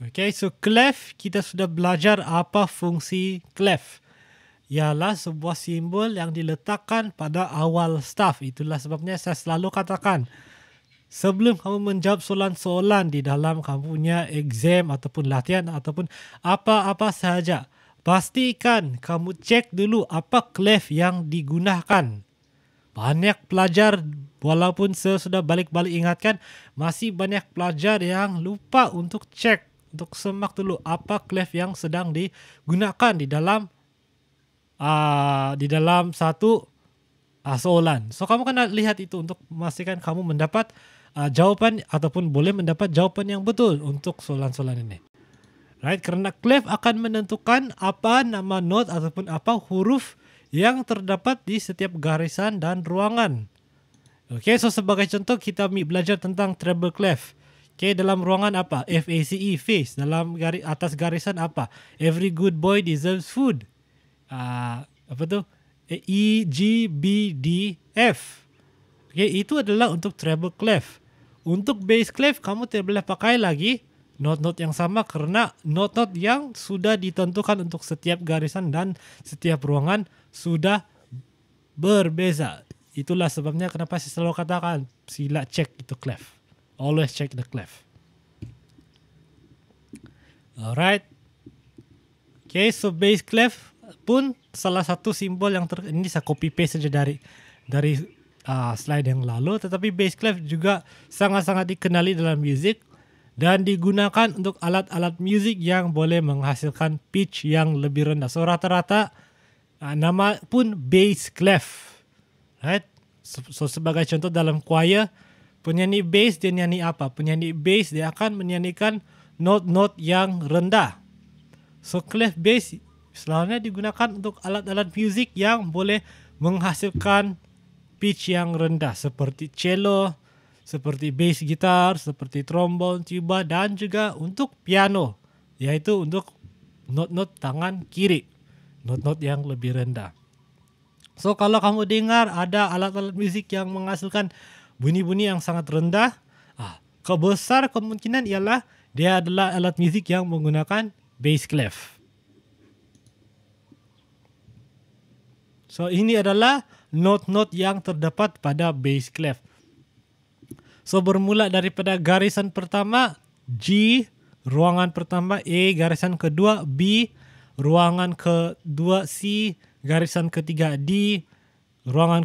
Okay, so clef kita sudah belajar apa fungsi clef. Ialah sebuah simbol yang diletakkan pada awal staff. Itulah sebabnya saya selalu katakan, sebelum kamu menjawab soalan-soalan di dalam kamu punya exam ataupun latihan ataupun apa-apa sahaja, pastikan kamu cek dulu apa clef yang digunakan. Banyak pelajar, walaupun saya sudah balik-balik ingatkan, masih banyak pelajar yang lupa untuk cek, untuk semak dulu apa clef yang sedang digunakan di dalam satu soalan. So kamu kena lihat itu untuk memastikan kamu mendapat jawapan ataupun boleh mendapat jawaban yang betul untuk soalan-soalan ini. Right? Kerana clef akan menentukan apa nama not ataupun apa huruf yang terdapat di setiap garisan dan ruangan. Okay, so sebagai contoh kita belajar tentang treble clef. Okay, dalam ruangan apa? FACE, face. Dalam atas garisan apa? Every good boy deserves food. Apa tu? E, G, B, D, F. Okay, itu adalah untuk treble clef. Untuk bass clef, kamu tidak boleh pakai lagi not-not yang sama kerana not-not yang sudah ditentukan untuk setiap garisan dan setiap ruangan sudah berbeza. Itulah sebabnya kenapa saya selalu katakan sila cek itu clef. Always check the clef. Alright. Okay, so bass clef pun salah satu simbol yang ini saya copy paste saja dari slide yang lalu. Tetapi bass clef juga sangat-sangat dikenali dalam music dan digunakan untuk alat-alat music yang boleh menghasilkan pitch yang lebih rendah. So rata-rata nama pun bass clef. Right? So sebagai contoh dalam choir, penyanyi bass dia nyanyi apa? Penyanyi bass dia akan menyanyikan not-not yang rendah. So clef bass selalunya digunakan untuk alat-alat musik yang boleh menghasilkan pitch yang rendah seperti cello, seperti bass gitar, seperti trombone, tuba dan juga untuk piano, yaitu untuk not-not tangan kiri, not-not yang lebih rendah. So kalau kamu dengar ada alat-alat musik yang menghasilkan bunyi-bunyi yang sangat rendah, kebesar kemungkinan ialah dia adalah alat musik yang menggunakan bass clef. So ini adalah not-not yang terdapat pada bass clef. So bermula daripada garisan pertama G, ruangan pertama A, garisan kedua B, ruangan kedua C, garisan ketiga D, ruangan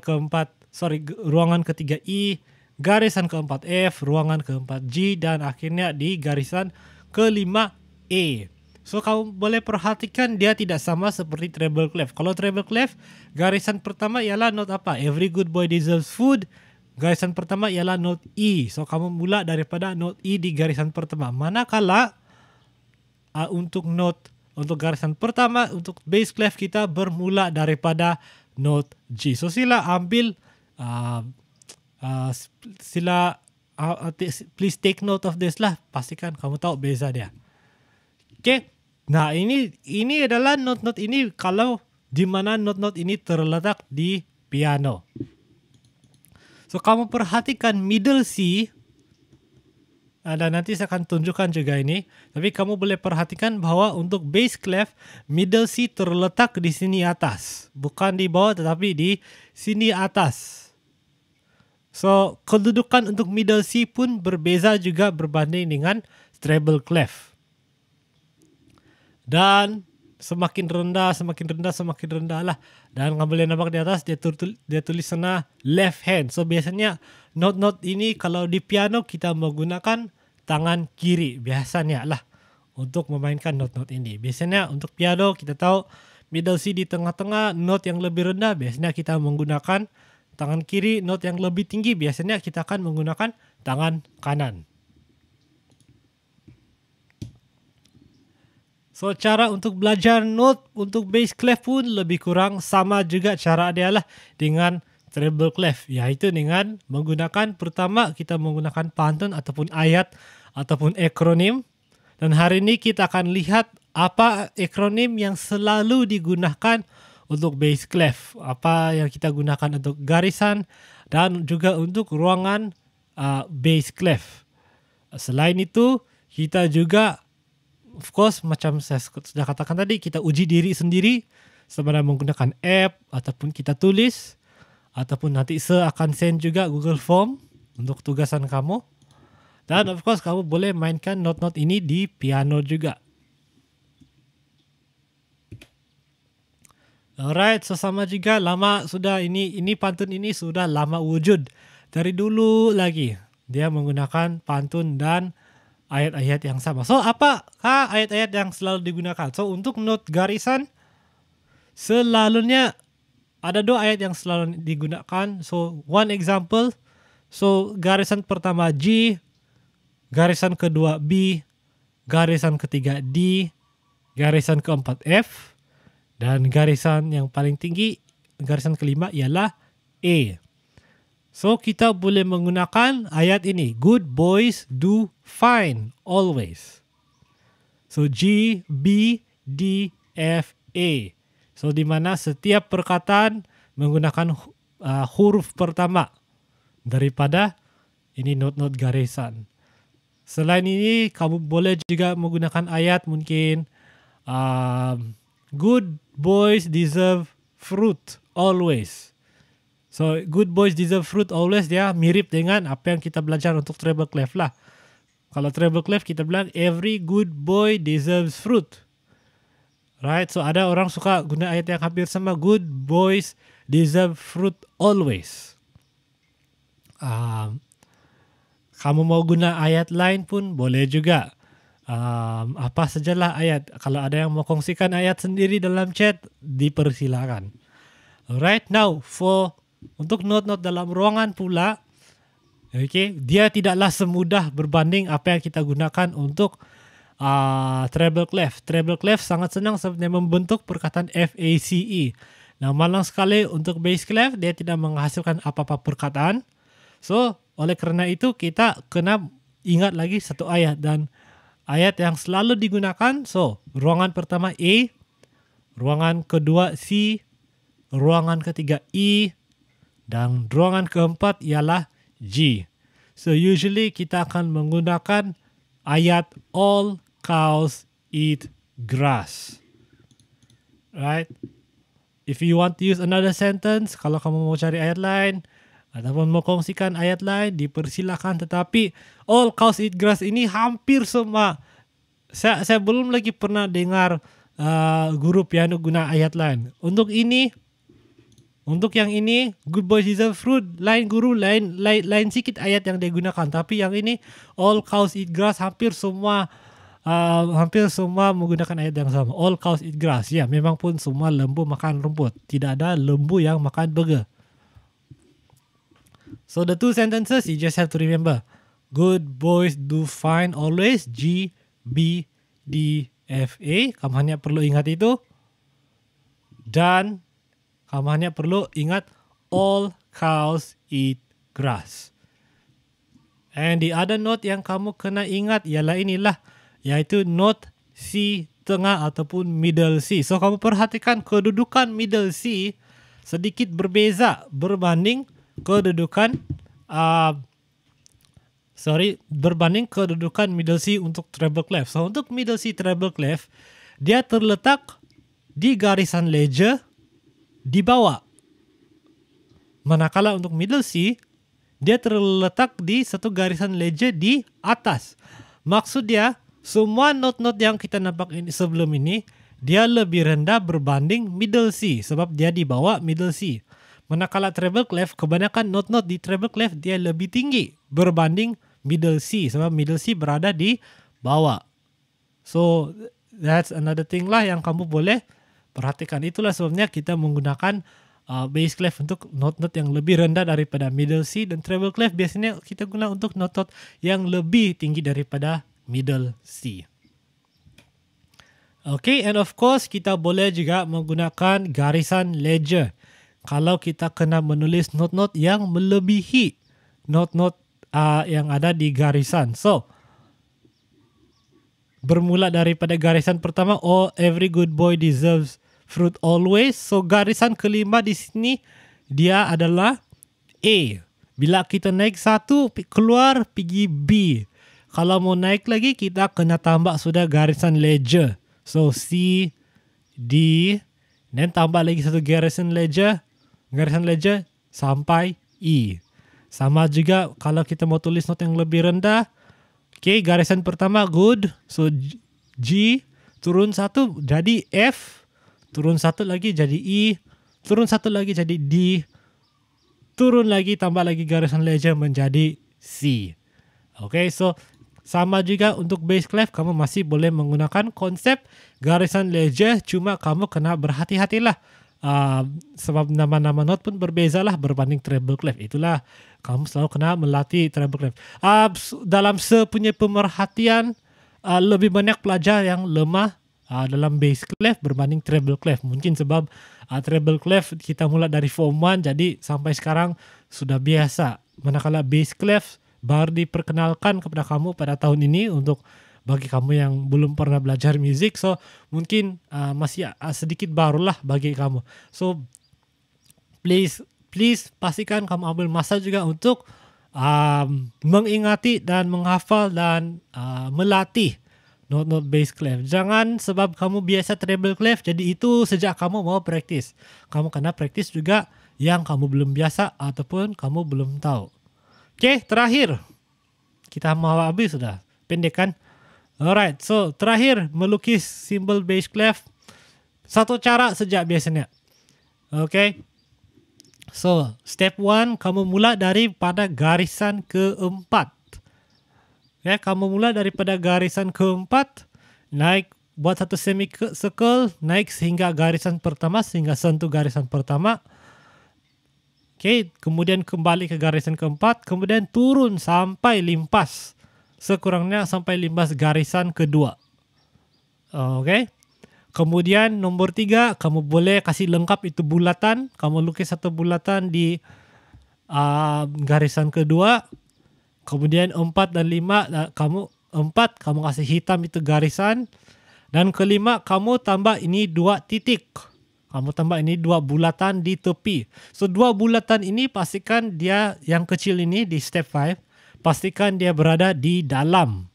ketiga E, garisan keempat F, ruangan keempat G dan akhirnya di garisan kelima E. So kamu boleh perhatikan dia tidak sama seperti treble clef. Kalau treble clef, garisan pertama ialah not apa? Every good boy deserves food. Garisan pertama ialah not E. So kamu mula daripada not E di garisan pertama. Manakala untuk garisan pertama, untuk bass clef kita bermula daripada note G. So sila ambil, please take note of this lah. Pastikan kamu tahu beza dia. Okay. Nah ini adalah not-not ini kalau di mana not-not ini terletak di piano. So kamu perhatikan middle C. Dan nanti saya akan tunjukkan juga ini. Tapi kamu boleh perhatikan bahwa untuk bass clef, middle C terletak di sini atas. Bukan di bawah tetapi di sini atas. So kedudukan untuk middle C pun berbeza juga berbanding dengan treble clef. Dan semakin rendah lah. Dan kamu boleh nampak di atas dia tulis sana left hand. So biasanya not-not ini kalau di piano kita menggunakan tangan kiri biasanya lah untuk memainkan not-not ini. Biasanya untuk piano kita tahu middle C di tengah-tengah, note yang lebih rendah biasanya kita menggunakan tangan kiri, note yang lebih tinggi biasanya kita akan menggunakan tangan kanan. So cara untuk belajar note untuk bass clef pun lebih kurang sama juga cara dia lah dengan treble clef, yaitu dengan menggunakan pertama kita menggunakan pantun ataupun ayat ataupun akronim. Dan hari ini kita akan lihat apa akronim yang selalu digunakan untuk bass clef, apa yang kita gunakan untuk garisan dan juga untuk ruangan bass clef. Selain itu kita juga of course macam saya sudah katakan tadi, kita uji diri sendiri sama ada menggunakan app ataupun kita tulis ataupun nanti akan send juga Google Form untuk tugasan kamu. Dan of course kamu boleh mainkan not-not ini di piano juga. Alright, so sama juga lama sudah ini pantun ini sudah lama wujud dari dulu lagi. Dia menggunakan pantun dan ayat-ayat yang sama. So apakah ayat-ayat yang selalu digunakan? So untuk not garisan selalunya ada 2 ayat yang selalu digunakan. So one example, so garisan pertama G, garisan kedua B, garisan ketiga D, garisan keempat F, dan garisan yang paling tinggi, garisan kelima ialah A. So kita boleh menggunakan ayat ini. Good boys do fine always. So G, B, D, F, A. So di mana setiap perkataan menggunakan huruf pertama daripada ini not-not garisan. Selain ini, kamu boleh juga menggunakan ayat mungkin good boys deserve fruit always. So good boys deserve fruit always dia mirip dengan apa yang kita belajar untuk treble clef lah. Kalau treble clef kita bilang every good boy deserves fruit. Right? So ada orang suka guna ayat yang hampir sama, good boys deserve fruit always. Kamu mau guna ayat lain pun boleh juga. Apa sajalah ayat. Kalau ada yang mau kongsikan ayat sendiri dalam chat, dipersilakan. Alright, now untuk not-not dalam ruangan pula, okay, dia tidaklah semudah berbanding apa yang kita gunakan untuk treble clef. Treble clef sangat senang sebenarnya membentuk perkataan FACE. Nah, malang sekali untuk bass clef, dia tidak menghasilkan apa-apa perkataan. So, oleh kerana itu kita kena ingat lagi satu ayat, dan ayat yang selalu digunakan, so ruangan pertama A, ruangan kedua C, ruangan ketiga E, dan ruangan keempat ialah G. So usually kita akan menggunakan ayat all cows eat grass. Right? If you want to use another sentence, kalau kamu mau cari ayat lain ataupun mau kongsikan ayat lain, dipersilakan. Tetapi all cows eat grass ini hampir semua. Saya belum lagi pernah dengar guru piano guna ayat lain. Untuk yang ini, good boys deserve fruit, lain guru, lain sikit ayat yang digunakan. Tapi yang ini, all cows eat grass, hampir semua menggunakan ayat yang sama. All cows eat grass. Ya, memang pun semua lembu makan rumput. Tidak ada lembu yang makan burger. So the 2 sentences, you just have to remember. Good boys do fine always. G, B, D, F, A. Kamu hanya perlu ingat itu. Dan kamu hanya perlu ingat all cows eat grass. And the other note yang kamu kena ingat ialah inilah, yaitu note C tengah ataupun middle C. So kamu perhatikan kedudukan middle C sedikit berbeza berbanding kedudukan middle C untuk treble clef. So untuk middle C treble clef, dia terletak di garisan ledger di bawah. Manakala untuk middle C, dia terletak di satu garisan ledger di atas. Maksud dia, semua not-not yang kita nampak ini sebelum ini, dia lebih rendah berbanding middle C sebab dia di bawah middle C. Manakala treble clef, kebanyakan not-not di treble clef dia lebih tinggi berbanding middle C sebab middle C berada di bawah. So that's another thing lah yang kamu boleh perhatikan. Itulah sebabnya kita menggunakan bass clef untuk not-not yang lebih rendah daripada middle C, dan treble clef biasanya kita guna untuk not-not yang lebih tinggi daripada middle C. Okay, and of course kita boleh juga menggunakan garisan ledger kalau kita kena menulis not-not yang melebihi not-not yang ada di garisan. So, bermula daripada garisan pertama, every good boy deserves fruit always. So, garisan kelima di sini dia adalah A. Bila kita naik satu, keluar pergi B. kalau mau naik lagi kita kena tambah sudah garisan ledger. So C, D, dan tambah lagi satu garisan ledger sampai E. Sama juga kalau kita mau tulis not yang lebih rendah. Okay, garisan pertama good. So G, turun satu jadi F, turun satu lagi jadi E, turun satu lagi jadi D, turun lagi tambah lagi garisan ledger menjadi C. Okay, so sama juga untuk bass clef, kamu masih boleh menggunakan konsep garisan ledger, cuma kamu kena berhati-hatilah. Sebab nama-nama note pun berbeza lah berbanding treble clef. Itulah kamu selalu kena melatih treble clef. Dalam sepunya pemerhatian, lebih banyak pelajar yang lemah dalam bass clef berbanding treble clef. Mungkin sebab treble clef kita mulai dari form 1 jadi sampai sekarang sudah biasa. Manakala bass clef baru diperkenalkan kepada kamu pada tahun ini untuk bagi kamu yang belum pernah belajar musik. So mungkin masih sedikit barulah bagi kamu. So please pastikan kamu ambil masa juga untuk mengingati dan menghafal dan melatih not bass clef. Jangan sebab kamu biasa treble clef jadi itu sejak kamu mau praktis. Kamu kena praktis juga yang kamu belum biasa ataupun kamu belum tahu. Okay, terakhir kita mau habis sudah. Pendek kan? Alright, so terakhir melukis simbol bass clef. Satu cara saja biasanya. Okay. So, step 1, kamu mula daripada garisan keempat. Ya, kamu mula daripada garisan keempat, naik buat satu semicircle, naik sehingga garisan pertama, sehingga sentuh garisan pertama. Okay, kemudian kembali ke garisan keempat, kemudian turun sampai limpas. Sekurangnya sampai limpas garisan kedua. Okay. Kemudian nomor 3, kamu boleh kasih lengkap itu bulatan. Kamu lukis satu bulatan di garisan kedua. Kemudian 4 dan 5, kamu kasih hitam itu garisan. Dan kelima, kamu tambah ini 2 titik. Kamu tambah ini 2 bulatan di tepi. So 2 bulatan ini pastikan dia yang kecil ini di step 5. Pastikan dia berada di dalam.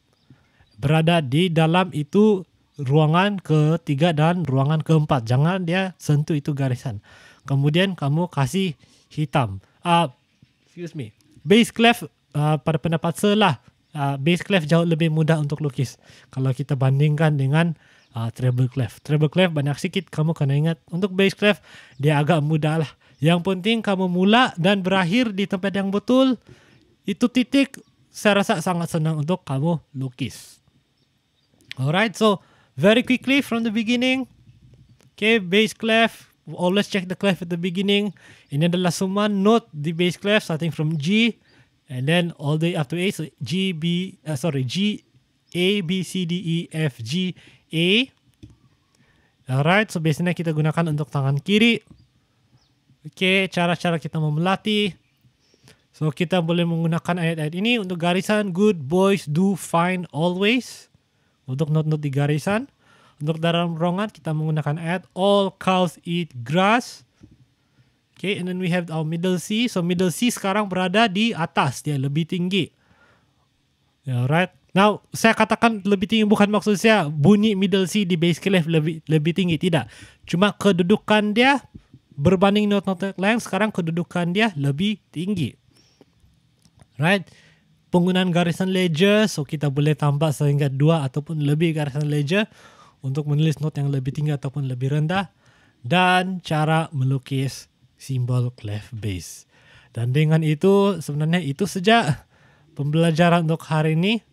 Berada di dalam itu ruangan ketiga dan ruangan keempat. Jangan dia sentuh itu garisan. Kemudian kamu kasih hitam. Bass clef pada pendapat saya bass clef jauh lebih mudah untuk lukis. Kalau kita bandingkan dengan treble clef. Treble clef banyak sikit kamu kena ingat. Untuk bass clef dia agak mudah lah. Yang penting kamu mula dan berakhir di tempat yang betul. Itu titik saya rasa sangat senang untuk kamu lukis. Alright, so very quickly from the beginning. Okay, bass clef. Always check the clef at the beginning. Ini adalah semua note di bass clef starting from G and then all the way up to A. So G, A, B, C, D, E, F, G, A. Alright, so biasanya kita gunakan untuk tangan kiri. Okay, cara-cara kita mau melatih. So kita boleh menggunakan ayat-ayat ini untuk garisan good boys do fine always. Untuk not-not di garisan. Untuk dalam ruangan kita menggunakan ayat all cows eat grass. Okay, and then we have our middle C. So middle C sekarang berada di atas, dia lebih tinggi. Alright. Now, saya katakan lebih tinggi bukan maksud saya bunyi middle C di bass clef lebih tinggi, tidak. Cuma kedudukan dia berbanding not-not lain sekarang kedudukan dia lebih tinggi. Right? Penggunaan garisan ledger, so kita boleh tambah sehingga 2 ataupun lebih garisan ledger untuk menulis not yang lebih tinggi ataupun lebih rendah. Dan cara melukis simbol clef bass. Dan dengan itu sebenarnya itu saja pembelajaran untuk hari ini.